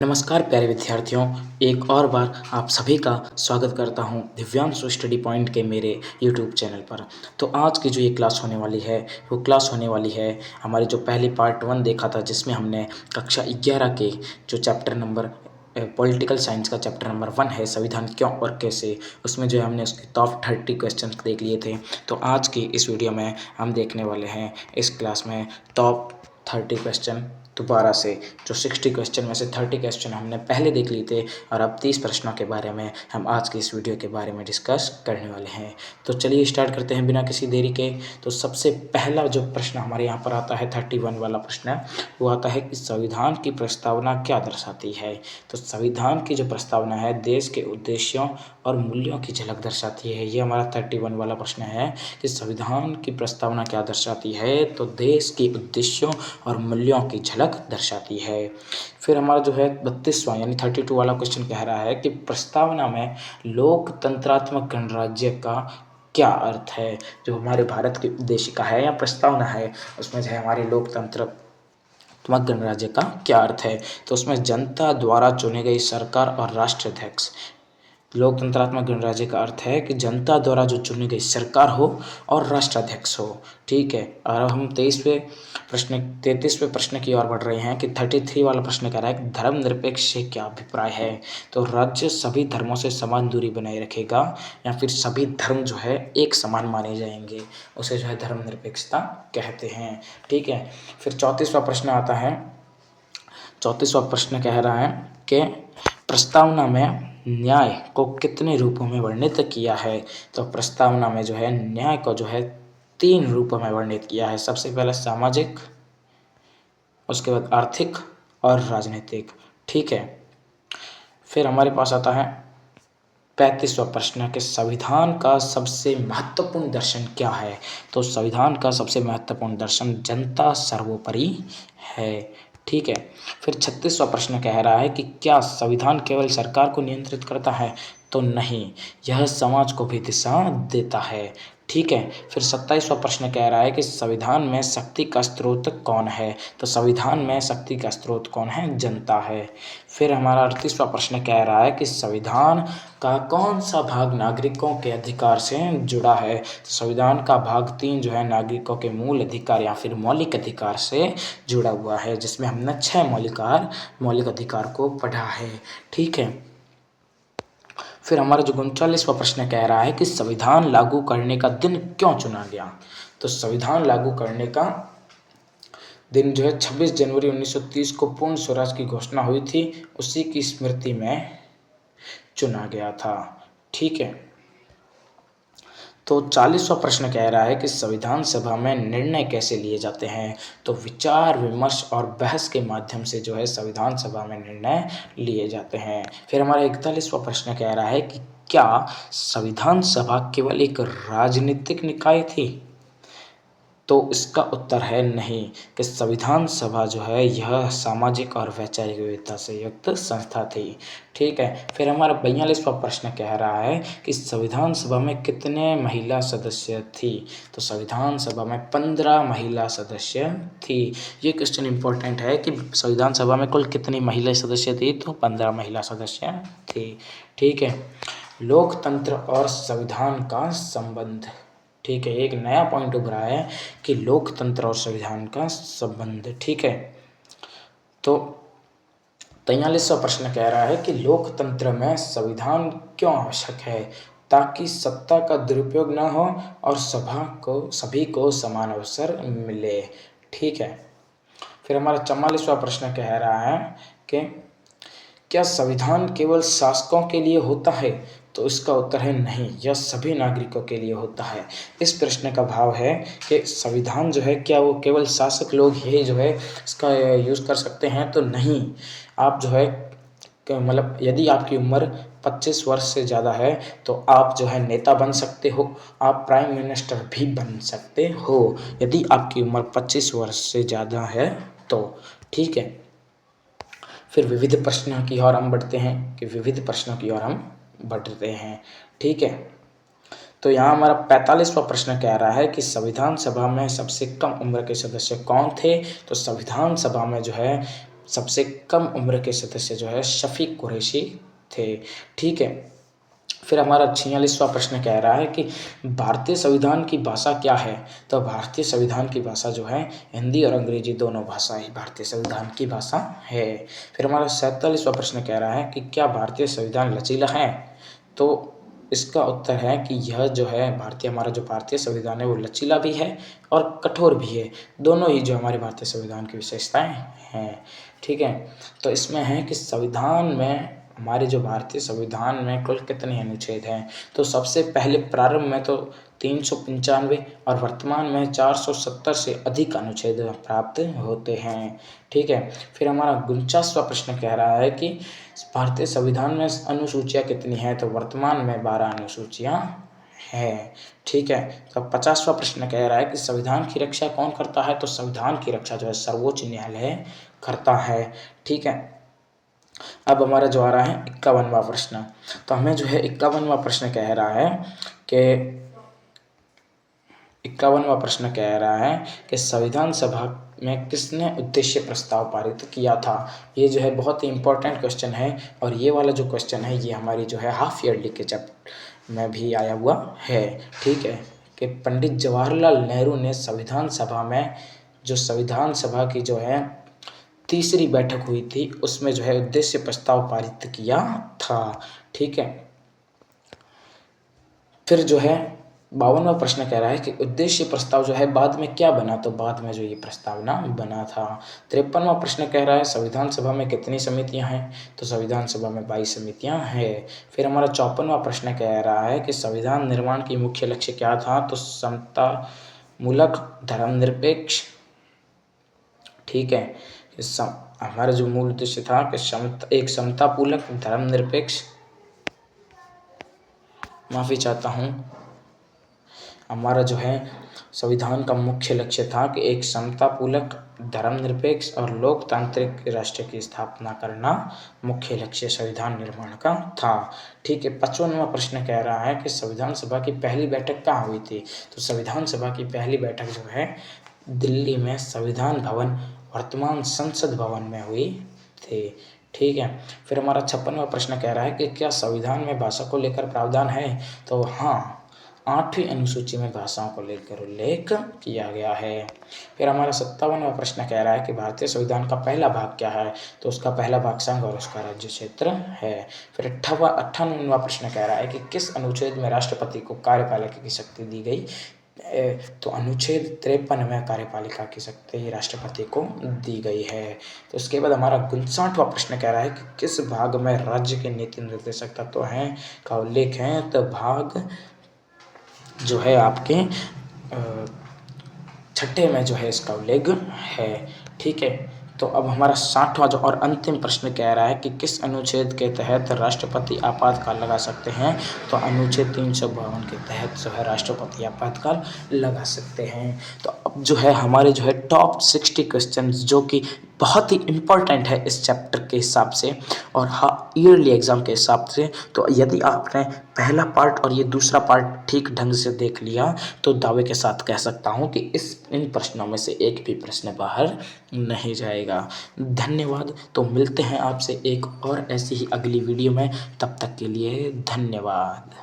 नमस्कार प्यारे विद्यार्थियों, एक और बार आप सभी का स्वागत करता हूं दिव्यांशु स्टडी पॉइंट के मेरे यूट्यूब चैनल पर। तो आज की जो ये क्लास होने वाली है, वो क्लास होने वाली है हमारी जो पहली पार्ट 1 देखा था, जिसमें हमने कक्षा 11 के जो चैप्टर नंबर पॉलिटिकल साइंस का चैप्टर नंबर 1 है, संविधान क्यों और कैसे, उसमें जो है हमने उसके टॉप 30 क्वेश्चन देख लिए थे। तो आज की इस वीडियो में हम देखने वाले हैं इस क्लास में टॉप 30 क्वेश्चन दोबारा से। जो 60 क्वेश्चन में से 30 क्वेश्चन हमने पहले देख लिए थे, और अब 30 प्रश्नों के बारे में हम आज की इस वीडियो के बारे में डिस्कस करने वाले हैं। तो चलिए स्टार्ट करते हैं बिना किसी देरी के। तो सबसे पहला जो प्रश्न हमारे यहाँ पर आता है, 31 वाला प्रश्न, वो आता है कि संविधान की प्रस्तावना क्या दर्शाती है। तो संविधान की जो प्रस्तावना है देश के उद्देश्यों और मूल्यों की झलक दर्शाती है। ये हमारा 31 वाला प्रश्न है कि संविधान की प्रस्तावना क्या दर्शाती है। तो देश के उद्देश्यों और मूल्यों की झलक दर्शाती है। फिर हमारा जो है 32वां यानी 32 वाला क्वेश्चन कह रहा है कि प्रस्तावना में लोकतंत्रात्मक गणराज्य का क्या अर्थ है। जो हमारे भारत की उद्देशिका है या प्रस्तावना है, उसमें जो है हमारे लोकतंत्रात्मक गणराज्य का क्या अर्थ है। तो उसमें जनता द्वारा चुनी गई सरकार और राष्ट्राध्यक्ष। लोकतंत्रात्मक गणराज्य का अर्थ है कि जनता द्वारा जो चुनी गई सरकार हो और राष्ट्राध्यक्ष हो। ठीक है। और अब हम 33वें प्रश्न की ओर बढ़ रहे हैं कि 33 वाला प्रश्न कह रहा है कि धर्मनिरपेक्ष से क्या अभिप्राय है। तो राज्य सभी धर्मों से समान दूरी बनाए रखेगा या फिर सभी धर्म जो है एक समान माने जाएंगे, उसे जो है धर्मनिरपेक्षता कहते हैं। ठीक है। फिर 34वां प्रश्न आता है। 34वां प्रश्न कह रहा है कि प्रस्तावना में न्याय को कितने रूपों में वर्णित किया है। तो प्रस्तावना में जो है न्याय को जो है 3 रूपों में वर्णित किया है। सबसे पहले सामाजिक, उसके बाद आर्थिक और राजनीतिक। ठीक है। फिर हमारे पास आता है 35वां प्रश्न कि संविधान का सबसे महत्वपूर्ण दर्शन क्या है। तो संविधान का सबसे महत्वपूर्ण दर्शन जनता सर्वोपरि है। ठीक है। फिर 36वां प्रश्न कह रहा है कि क्या संविधान केवल सरकार को नियंत्रित करता है। तो नहीं, यह समाज को भी दिशा देता है। ठीक है। फिर 27वां प्रश्न कह रहा है कि संविधान में शक्ति का स्रोत कौन है। तो संविधान में शक्ति का स्रोत कौन है, जनता है। फिर हमारा 38वां प्रश्न कह रहा है कि संविधान का कौन सा भाग नागरिकों के अधिकार से जुड़ा है। तो संविधान का भाग 3 जो है नागरिकों के मूल अधिकार या फिर मौलिक अधिकार से जुड़ा हुआ है, जिसमें हमने 6 मौलिक अधिकार को पढ़ा है। ठीक है। फिर हमारा जो 39वां प्रश्न कह रहा है कि संविधान लागू करने का दिन क्यों चुना गया। तो संविधान लागू करने का दिन जो है 26 जनवरी 1930 को पूर्ण स्वराज की घोषणा हुई थी, उसी की स्मृति में चुना गया था। ठीक है। तो 40वां प्रश्न कह रहा है कि संविधान सभा में निर्णय कैसे लिए जाते हैं। तो विचार विमर्श और बहस के माध्यम से जो है संविधान सभा में निर्णय लिए जाते हैं। फिर हमारा 41वां प्रश्न कह रहा है कि क्या संविधान सभा केवल एक राजनीतिक निकाय थी। तो इसका उत्तर है नहीं, कि संविधान सभा जो है यह सामाजिक और वैचारिक विविधता से युक्त संस्था थी। ठीक है। फिर हमारा 42वां प्रश्न कह रहा है कि संविधान सभा में कितने महिला सदस्य थी। तो संविधान सभा में 15 महिला सदस्य थी। ये क्वेश्चन इंपॉर्टेंट है कि संविधान सभा में कुल कितनी महिला सदस्य थी। तो 15 महिला सदस्य थी। ठीक है। लोकतंत्र और संविधान का संबंध। ठीक है। एक नया पॉइंट उभरा है कि लोकतंत्र और संविधान का संबंध। ठीक है। तो 43वां प्रश्न कह रहा है कि लोकतंत्र में संविधान क्यों आवश्यक है। ताकि सत्ता का दुरुपयोग न हो और सभी को समान अवसर मिले। ठीक है। फिर हमारा 44वां प्रश्न कह रहा है कि क्या संविधान केवल शासकों के लिए होता है। तो इसका उत्तर है नहीं, यह सभी नागरिकों के लिए होता है। इस प्रश्न का भाव है कि संविधान जो है क्या वो केवल शासक लोग ही जो है इसका यूज़ कर सकते हैं। तो नहीं, आप जो है मतलब यदि आपकी उम्र 25 वर्ष से ज़्यादा है तो आप जो है नेता बन सकते हो, आप प्राइम मिनिस्टर भी बन सकते हो, यदि आपकी उम्र 25 वर्ष से ज़्यादा है तो। ठीक है। फिर विविध प्रश्नों की ओर हम बढ़ते हैं कि विविध प्रश्नों की ओर हम बढ़ते हैं। ठीक है। तो यहाँ हमारा 45वां प्रश्न कह रहा है कि संविधान सभा में सबसे कम उम्र के सदस्य कौन थे। तो संविधान सभा में जो है सबसे कम उम्र के सदस्य जो है शफ़ीक कुरैशी थे। ठीक है। फिर हमारा 46वां प्रश्न कह रहा है कि भारतीय संविधान की भाषा क्या है? तो भारतीय संविधान की भाषा जो है हिंदी और अंग्रेजी दोनों भाषाएँ भारतीय संविधान की भाषा है। फिर हमारा 47वां प्रश्न कह रहा है कि क्या भारतीय संविधान लचीला है? तो इसका उत्तर है कि यह जो है हमारा जो भारतीय संविधान है वो लचीला भी है और कठोर भी है। दोनों ही जो हमारे भारतीय संविधान की विशेषताएँ हैं। ठीक है। तो इसमें है कि संविधान में हमारे जो भारतीय संविधान में कुल कितने अनुच्छेद हैं? तो सबसे पहले प्रारंभ में तो 395 और वर्तमान में 470 से अधिक अनुच्छेद प्राप्त होते हैं। ठीक है। फिर हमारा 49वां प्रश्न कह रहा है कि भारतीय संविधान में अनुसूचियाँ कितनी हैं? तो वर्तमान में 12 अनुसूचियाँ हैं। ठीक है। तो 50वां प्रश्न कह रहा है कि संविधान की रक्षा कौन करता है? तो संविधान की रक्षा जो है सर्वोच्च न्यायालय करता है। ठीक है। अब हमारा जो आ रहा है 51वां प्रश्न। तो हमें जो है 51वां प्रश्न कह रहा है कि 51वां प्रश्न कह रहा है कि संविधान सभा में किसने उद्देश्य प्रस्ताव पारित किया था? ये जो है बहुत ही इम्पोर्टेंट क्वेश्चन है और ये वाला जो क्वेश्चन है ये हमारी जो है हाफ ईयरली के चैप्टर में भी आया हुआ है। ठीक है। कि पंडित जवाहरलाल नेहरू ने संविधान सभा में जो संविधान सभा की जो है तीसरी बैठक हुई थी उसमें जो है उद्देश्य प्रस्ताव पारित किया था। ठीक है। फिर जो है 52वां प्रश्न कह रहा है कि उद्देश्य प्रस्ताव जो है बाद में क्या बना? तो बाद में जो ये प्रस्तावना बना था। 53वां प्रश्न कह रहा है संविधान सभा में कितनी समितियां हैं? तो संविधान सभा में 22 समितियां हैं। फिर हमारा 54वां प्रश्न कह रहा है कि संविधान निर्माण की मुख्य लक्ष्य क्या था? तो समतामूलक धर्मनिरपेक्ष। ठीक है। हमारा जो मूल उद्देश्य था कि एक समतापूर्वक धर्मनिरपेक्ष, माफ़ी चाहता हूँ, हमारा जो है संविधान का मुख्य लक्ष्य था कि एक समतापूर्वक धर्मनिरपेक्ष और लोकतांत्रिक राष्ट्र की स्थापना करना मुख्य लक्ष्य संविधान निर्माण का था। ठीक है। 55वां प्रश्न कह रहा है कि संविधान सभा की पहली बैठक कहाँ हुई थी? तो संविधान सभा की पहली बैठक जो है दिल्ली में संविधान भवन वर्तमान संसद भवन में हुई थी। ठीक है। फिर हमारा 56वां प्रश्न कह रहा है कि क्या संविधान में भाषा को लेकर प्रावधान है? तो हाँ, 8वीं अनुसूची में भाषाओं को लेकर उल्लेख किया गया है। फिर हमारा 57वां प्रश्न कह रहा है कि भारतीय संविधान का पहला भाग क्या है? तो उसका पहला भाग संघ और उसका राज्य क्षेत्र है। फिर 58वां प्रश्न कह रहा है कि किस अनुच्छेद में राष्ट्रपति को कार्यपालिका की शक्ति दी गई? तो अनुच्छेद 53 में कार्यपालिका की शक्ति राष्ट्रपति को दी गई है। तो उसके बाद हमारा 59वां प्रश्न कह रहा है कि किस भाग में राज्य के नीति निर्देशक तत्व हैं का उल्लेख है? तो भाग जो है आपके छठे में जो है इसका उल्लेख है। ठीक है। तो अब हमारा 60वां जो और अंतिम प्रश्न कह रहा है कि किस अनुच्छेद के तहत राष्ट्रपति आपातकाल लगा सकते हैं? तो अनुच्छेद 352 के तहत जो है राष्ट्रपति आपातकाल लगा सकते हैं। तो अब जो है हमारे जो है टॉप 60 क्वेश्चंस जो कि बहुत ही इम्पोर्टेंट है इस चैप्टर के हिसाब से और ईयरली एग्ज़ाम के हिसाब से। तो यदि आपने पहला पार्ट और ये दूसरा पार्ट ठीक ढंग से देख लिया तो दावे के साथ कह सकता हूँ कि इन प्रश्नों में से एक भी प्रश्न बाहर नहीं जाएगा। धन्यवाद। तो मिलते हैं आपसे एक और ऐसी ही अगली वीडियो में। तब तक के लिए धन्यवाद।